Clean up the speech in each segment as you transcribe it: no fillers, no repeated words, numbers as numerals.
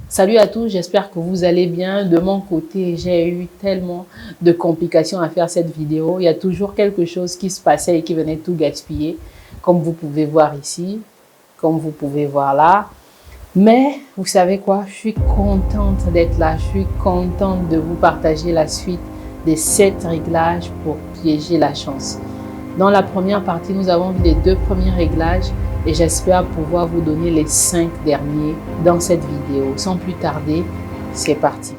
Salut à tous, j'espère que vous allez bien. De mon côté, j'ai eu tellement de complications à faire cette vidéo. Il y a toujours quelque chose qui se passait et qui venait tout gaspiller, comme vous pouvez voir ici, comme vous pouvez voir là. Mais vous savez quoi, je suis contente d'être là, je suis contente de vous partager la suite des 7 réglages pour piéger la chance. Dans la première partie, nous avons vu les 2 premiers réglages et j'espère pouvoir vous donner les 5 derniers dans cette vidéo. Sans plus tarder, c'est parti.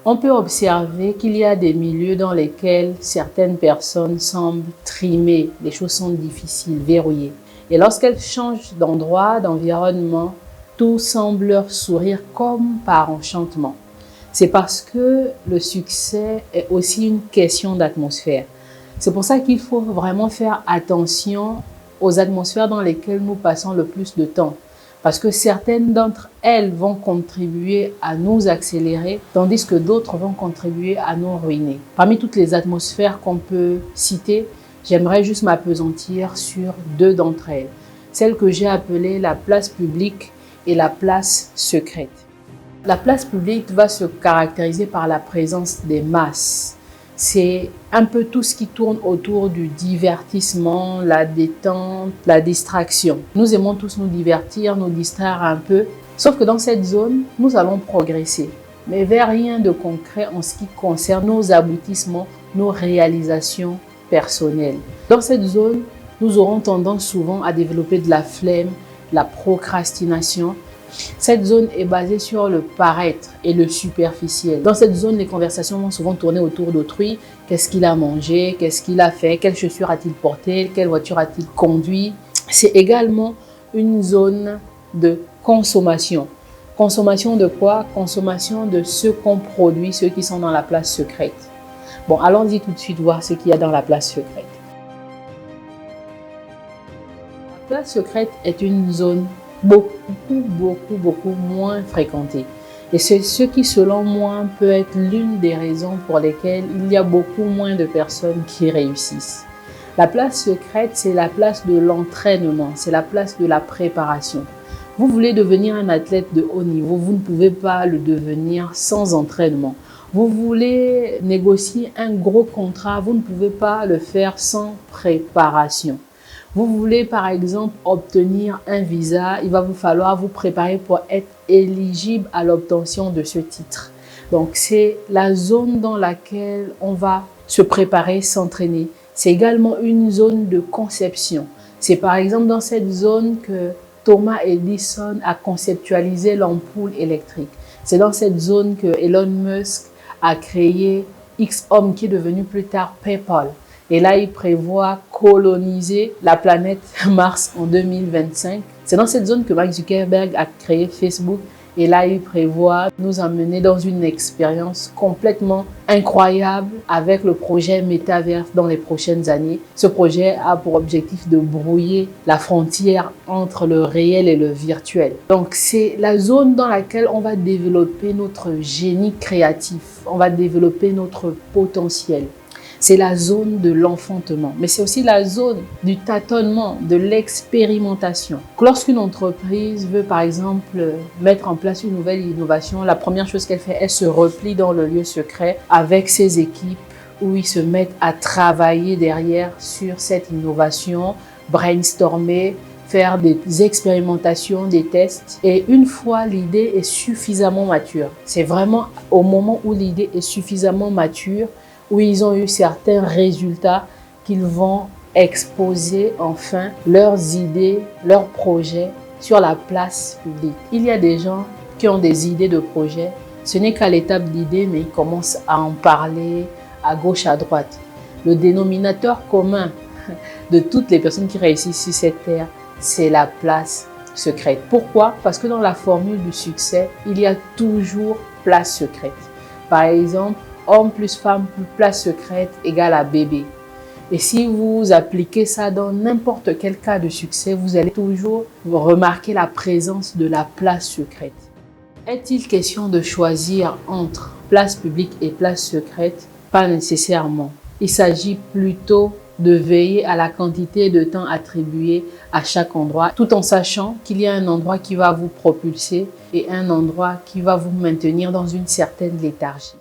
On peut observer qu'il y a des milieux dans lesquels certaines personnes semblent trimées, les choses sont difficiles, verrouillées. Et lorsqu'elles changent d'endroit, d'environnement, tout semble leur sourire comme par enchantement. C'est parce que le succès est aussi une question d'atmosphère. C'est pour ça qu'il faut vraiment faire attention aux atmosphères dans lesquelles nous passons le plus de temps. Parce que certaines d'entre elles vont contribuer à nous accélérer, tandis que d'autres vont contribuer à nous ruiner. Parmi toutes les atmosphères qu'on peut citer, j'aimerais juste m'appesantir sur 2 d'entre elles. Celle que j'ai appelée la place publique et la place secrète. La place publique va se caractériser par la présence des masses. C'est un peu tout ce qui tourne autour du divertissement, la détente, la distraction. Nous aimons tous nous divertir, nous distraire un peu. Sauf que dans cette zone, nous allons progresser, mais vers rien de concret en ce qui concerne nos aboutissements, nos réalisations personnelles. Dans cette zone, nous aurons tendance souvent à développer de la flemme, la procrastination. Cette zone est basée sur le paraître et le superficiel. Dans cette zone, les conversations vont souvent tourner autour d'autrui. Qu'est-ce qu'il a mangé? Qu'est-ce qu'il a fait? Quelles chaussures a-t-il porté? Quelle voiture a-t-il conduit? C'est également une zone de consommation. Consommation de quoi? Consommation de ce qu'on produit, ceux qui sont dans la place secrète. Bon, allons-y tout de suite voir ce qu'il y a dans la place secrète. La place secrète est une zone beaucoup moins fréquentée. Et c'est ce qui, selon moi, peut être l'une des raisons pour lesquelles il y a beaucoup moins de personnes qui réussissent. La place secrète, c'est la place de l'entraînement, c'est la place de la préparation. Vous voulez devenir un athlète de haut niveau, vous ne pouvez pas le devenir sans entraînement. Vous voulez négocier un gros contrat, vous ne pouvez pas le faire sans préparation. Vous voulez par exemple obtenir un visa, il va vous falloir vous préparer pour être éligible à l'obtention de ce titre. Donc c'est la zone dans laquelle on va se préparer, s'entraîner. C'est également une zone de conception. C'est par exemple dans cette zone que Thomas Edison a conceptualisé l'ampoule électrique. C'est dans cette zone que Elon Musk a créé XHome qui est devenu plus tard PayPal. Et là, il prévoit coloniser la planète Mars en 2025. C'est dans cette zone que Mark Zuckerberg a créé Facebook. Et là, il prévoit nous emmener dans une expérience complètement incroyable avec le projet Metaverse dans les prochaines années. Ce projet a pour objectif de brouiller la frontière entre le réel et le virtuel. Donc, c'est la zone dans laquelle on va développer notre génie créatif. On va développer notre potentiel. C'est la zone de l'enfantement, mais c'est aussi la zone du tâtonnement, de l'expérimentation. Lorsqu'une entreprise veut par exemple mettre en place une nouvelle innovation, la première chose qu'elle fait, elle se replie dans le lieu secret avec ses équipes où ils se mettent à travailler derrière sur cette innovation, brainstormer, faire des expérimentations, des tests. Et une fois l'idée est suffisamment mature, c'est vraiment au moment où l'idée est suffisamment mature, où ils ont eu certains résultats qu'ils vont exposer enfin leurs idées, leurs projets sur la place publique. Il y a des gens qui ont des idées de projets. Ce n'est qu'à l'étape d'idée, mais ils commencent à en parler à gauche, à droite. Le dénominateur commun de toutes les personnes qui réussissent sur cette terre, c'est la place secrète. Pourquoi? Parce que dans la formule du succès, il y a toujours place secrète. Par exemple, homme plus femme plus place secrète égale à bébé. Et si vous appliquez ça dans n'importe quel cas de succès, vous allez toujours remarquer la présence de la place secrète. Est-il question de choisir entre place publique et place secrète? Pas nécessairement. Il s'agit plutôt de veiller à la quantité de temps attribué à chaque endroit, tout en sachant qu'il y a un endroit qui va vous propulser et un endroit qui va vous maintenir dans une certaine léthargie.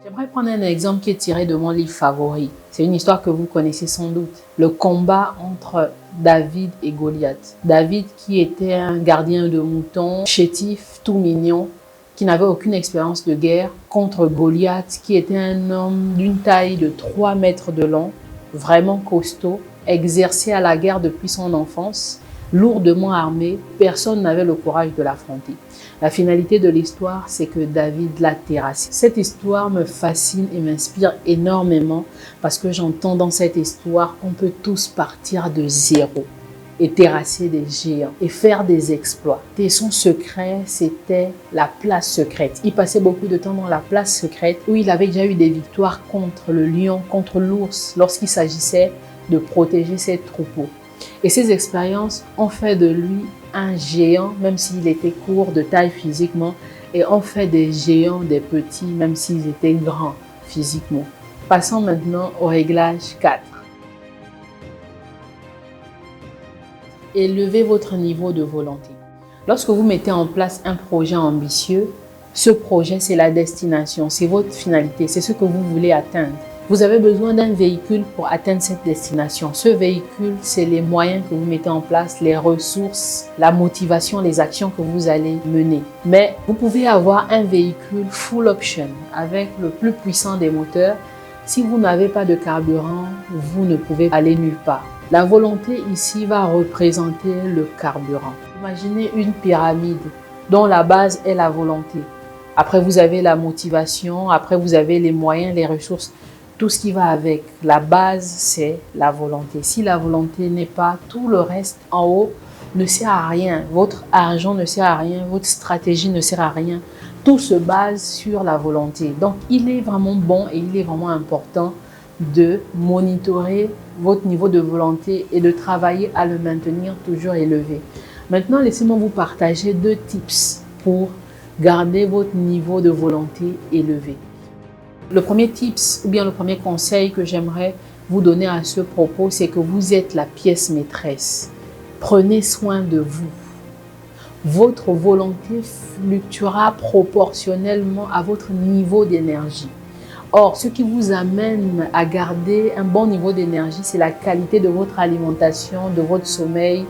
J'aimerais prendre un exemple qui est tiré de mon livre favori. C'est une histoire que vous connaissez sans doute. Le combat entre David et Goliath. David qui était un gardien de moutons, chétif, tout mignon, qui n'avait aucune expérience de guerre, contre Goliath qui était un homme d'une taille de 3 mètres de long, vraiment costaud, exercé à la guerre depuis son enfance, lourdement armé. Personne n'avait le courage de l'affronter. La finalité de l'histoire, c'est que David l'a terrassé. Cette histoire me fascine et m'inspire énormément parce que j'entends dans cette histoire qu'on peut tous partir de zéro et terrasser des géants et faire des exploits. Et son secret, c'était la place secrète. Il passait beaucoup de temps dans la place secrète où il avait déjà eu des victoires contre le lion, contre l'ours, lorsqu'il s'agissait de protéger ses troupeaux. Et ces expériences ont fait de lui un géant, même s'il était court de taille physiquement, et ont fait des géants des petits, même s'ils étaient grands physiquement. Passons maintenant au réglage 4. Élevez votre niveau de volonté. Lorsque vous mettez en place un projet ambitieux, ce projet, c'est la destination, c'est votre finalité, c'est ce que vous voulez atteindre. Vous avez besoin d'un véhicule pour atteindre cette destination. Ce véhicule, c'est les moyens que vous mettez en place, les ressources, la motivation, les actions que vous allez mener. Mais vous pouvez avoir un véhicule full option avec le plus puissant des moteurs. Si vous n'avez pas de carburant, vous ne pouvez aller nulle part. La volonté ici va représenter le carburant. Imaginez une pyramide dont la base est la volonté. Après, vous avez la motivation, après vous avez les moyens, les ressources. Tout ce qui va avec. La base, c'est la volonté. Si la volonté n'est pas, tout le reste en haut ne sert à rien. Votre argent ne sert à rien, votre stratégie ne sert à rien. Tout se base sur la volonté. Donc, il est vraiment bon et il est vraiment important de monitorer votre niveau de volonté et de travailler à le maintenir toujours élevé. Maintenant, laissez-moi vous partager 2 tips pour garder votre niveau de volonté élevé. Le premier tips ou bien le premier conseil que j'aimerais vous donner à ce propos, c'est que vous êtes la pièce maîtresse. Prenez soin de vous. Votre volonté fluctuera proportionnellement à votre niveau d'énergie. Or, ce qui vous amène à garder un bon niveau d'énergie, c'est la qualité de votre alimentation, de votre sommeil,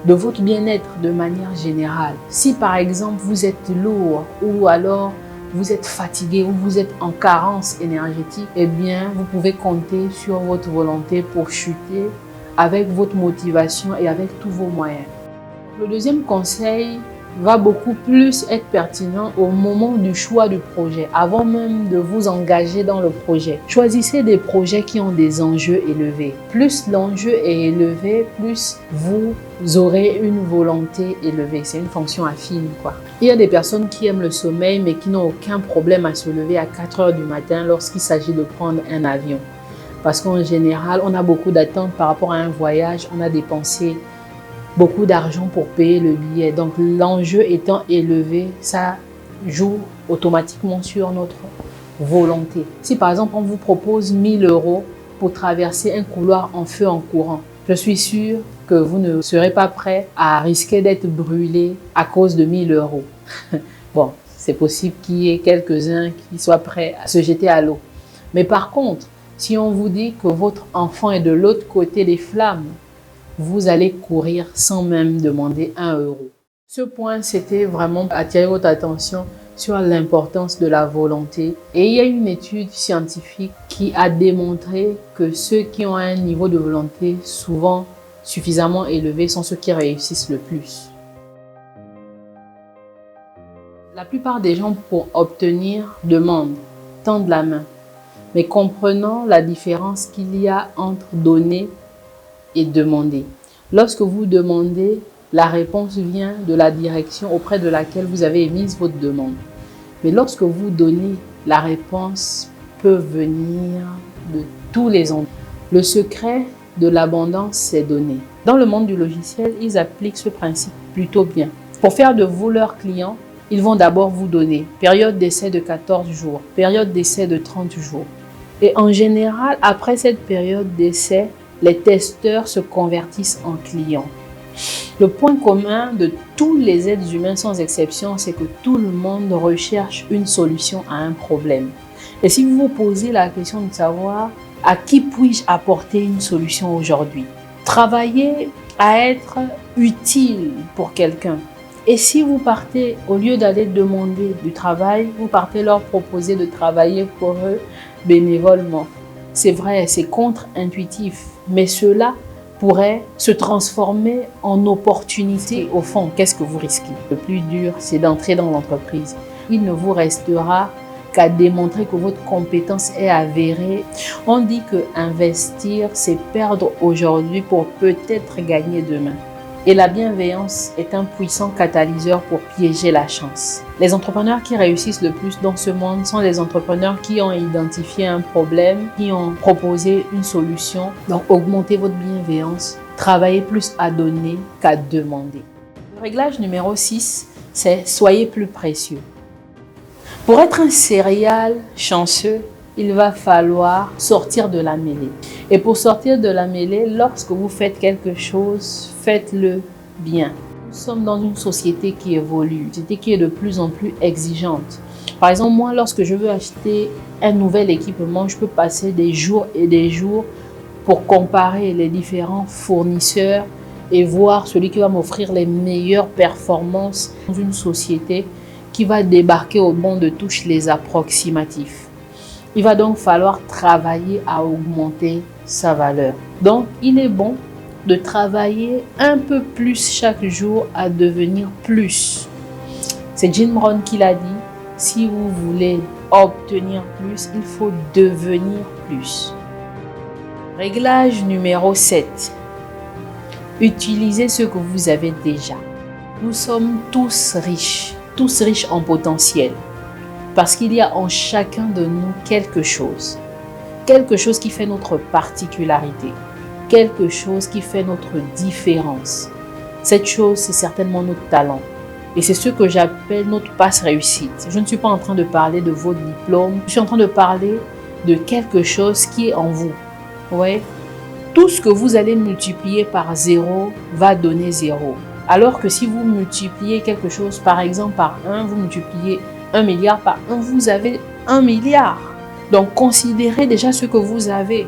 de votre bien-être de manière générale. Si par exemple vous êtes lourd ou alors vous êtes fatigué ou vous êtes en carence énergétique, eh bien, vous pouvez compter sur votre volonté pour chuter avec votre motivation et avec tous vos moyens. Le deuxième conseil va beaucoup plus être pertinent au moment du choix du projet, avant même de vous engager dans le projet. Choisissez des projets qui ont des enjeux élevés. Plus l'enjeu est élevé, plus vous aurez une volonté élevée. C'est une fonction affine, quoi. Il y a des personnes qui aiment le sommeil, mais qui n'ont aucun problème à se lever à 4 heures du matin lorsqu'il s'agit de prendre un avion. Parce qu'en général, on a beaucoup d'attentes par rapport à un voyage, on a dépensé beaucoup d'argent pour payer le billet. Donc l'enjeu étant élevé, ça joue automatiquement sur notre volonté. Si par exemple on vous propose 1 000 € pour traverser un couloir en feu en courant, je suis sûre que vous ne serez pas prêt à risquer d'être brûlé à cause de 1 000 €. Bon, c'est possible qu'il y ait quelques-uns qui soient prêts à se jeter à l'eau. Mais par contre, si on vous dit que votre enfant est de l'autre côté des flammes, vous allez courir sans même demander 1 €. Ce point, c'était vraiment attirer votre attention sur l'importance de la volonté. Et il y a une étude scientifique qui a démontré que ceux qui ont un niveau de volonté souvent suffisamment élevé sont ceux qui réussissent le plus. La plupart des gens, pour obtenir, demandent, tendent la main. Mais comprenons la différence qu'il y a entre donner et demander. Lorsque vous demandez, la réponse vient de la direction auprès de laquelle vous avez émise votre demande. Mais lorsque vous donnez, la réponse peut venir de tous les endroits. Le secret de l'abondance, c'est donner. Dans le monde du logiciel, ils appliquent ce principe plutôt bien. Pour faire de vous leurs clients, ils vont d'abord vous donner période d'essai de 14 jours, période d'essai de 30 jours. Et en général, après cette période d'essai, les testeurs se convertissent en clients. Le point commun de tous les êtres humains sans exception, c'est que tout le monde recherche une solution à un problème. Et si vous vous posez la question de savoir à qui puis-je apporter une solution aujourd'hui, travaillez à être utile pour quelqu'un. Et si vous partez, au lieu d'aller demander du travail, vous partez leur proposer de travailler pour eux bénévolement. C'est vrai, c'est contre-intuitif, mais cela pourrait se transformer en opportunité. Au fond, qu'est-ce que vous risquez? Le plus dur, c'est d'entrer dans l'entreprise. Il ne vous restera qu'à démontrer que votre compétence est avérée. On dit que investir, c'est perdre aujourd'hui pour peut-être gagner demain. Et la bienveillance est un puissant catalyseur pour piéger la chance. Les entrepreneurs qui réussissent le plus dans ce monde sont les entrepreneurs qui ont identifié un problème, qui ont proposé une solution. Donc, augmentez votre bienveillance, travaillez plus à donner qu'à demander. Le réglage numéro 6, c'est soyez plus précieux. Pour être un serial chanceux, il va falloir sortir de la mêlée. Et pour sortir de la mêlée, lorsque vous faites quelque chose, faites-le bien. Nous sommes dans une société qui évolue, une société qui est de plus en plus exigeante. Par exemple, moi, lorsque je veux acheter un nouvel équipement, je peux passer des jours et des jours pour comparer les différents fournisseurs et voir celui qui va m'offrir les meilleures performances dans une société qui va débarquer au banc de touche les approximatifs. Il va donc falloir travailler à augmenter sa valeur. Donc, il est bon de travailler un peu plus chaque jour à devenir plus. C'est Jim Rohn qui l'a dit. Si vous voulez obtenir plus, il faut devenir plus. Réglage numéro 7. Utilisez ce que vous avez déjà. Nous sommes tous riches en potentiel. Parce qu'il y a en chacun de nous quelque chose qui fait notre particularité, quelque chose qui fait notre différence. Cette chose, c'est certainement notre talent. Et c'est ce que j'appelle notre passe réussite. Je ne suis pas en train de parler de votre diplôme, je suis en train de parler de quelque chose qui est en vous. Ouais. Tout ce que vous allez multiplier par 0 va donner 0. Alors que si vous multipliez quelque chose, par exemple par 1, vous multipliez 1 milliard par 1, vous avez 1 milliard. Donc, considérez déjà ce que vous avez.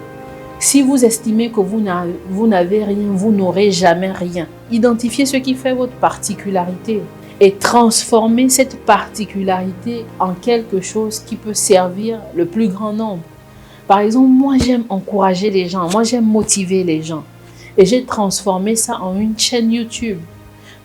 Si vous estimez que vous n'avez rien, vous n'aurez jamais rien. Identifiez ce qui fait votre particularité et transformez cette particularité en quelque chose qui peut servir le plus grand nombre. Par exemple, moi, j'aime encourager les gens, moi, j'aime motiver les gens. Et j'ai transformé ça en une chaîne YouTube.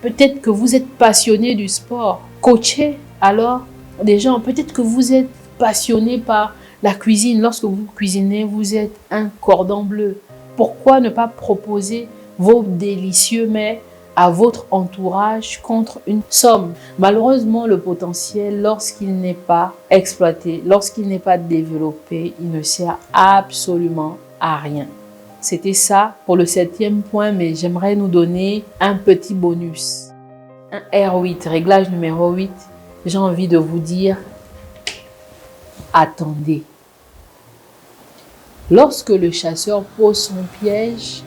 Peut-être que vous êtes passionné du sport, coaché, alors des gens, peut-être que vous êtes passionné par la cuisine. Lorsque vous cuisinez, vous êtes un cordon bleu. Pourquoi ne pas proposer vos délicieux mets à votre entourage contre une somme? Malheureusement, le potentiel, lorsqu'il n'est pas exploité, lorsqu'il n'est pas développé, il ne sert absolument à rien. C'était ça pour le 7e point, mais j'aimerais nous donner un petit bonus. Un R8, réglage numéro 8. J'ai envie de vous dire, attendez. Lorsque le chasseur pose son piège,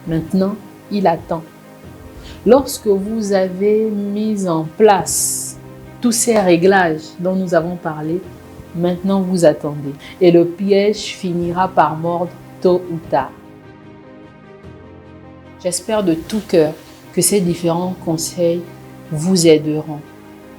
maintenant, il attend. Lorsque vous avez mis en place tous ces réglages dont nous avons parlé, maintenant vous attendez. Et le piège finira par mordre tôt ou tard. J'espère de tout cœur que ces différents conseils vous aideront.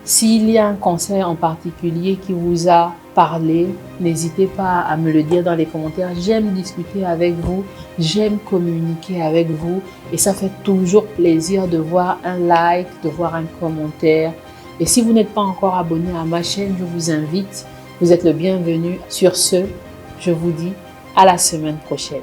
S'il y a un conseil en particulier qui vous a parlé, n'hésitez pas à me le dire dans les commentaires. J'aime discuter avec vous, j'aime communiquer avec vous et ça fait toujours plaisir de voir un like, de voir un commentaire. Et si vous n'êtes pas encore abonné à ma chaîne, je vous invite. Vous êtes le bienvenu. Sur ce, je vous dis à la semaine prochaine.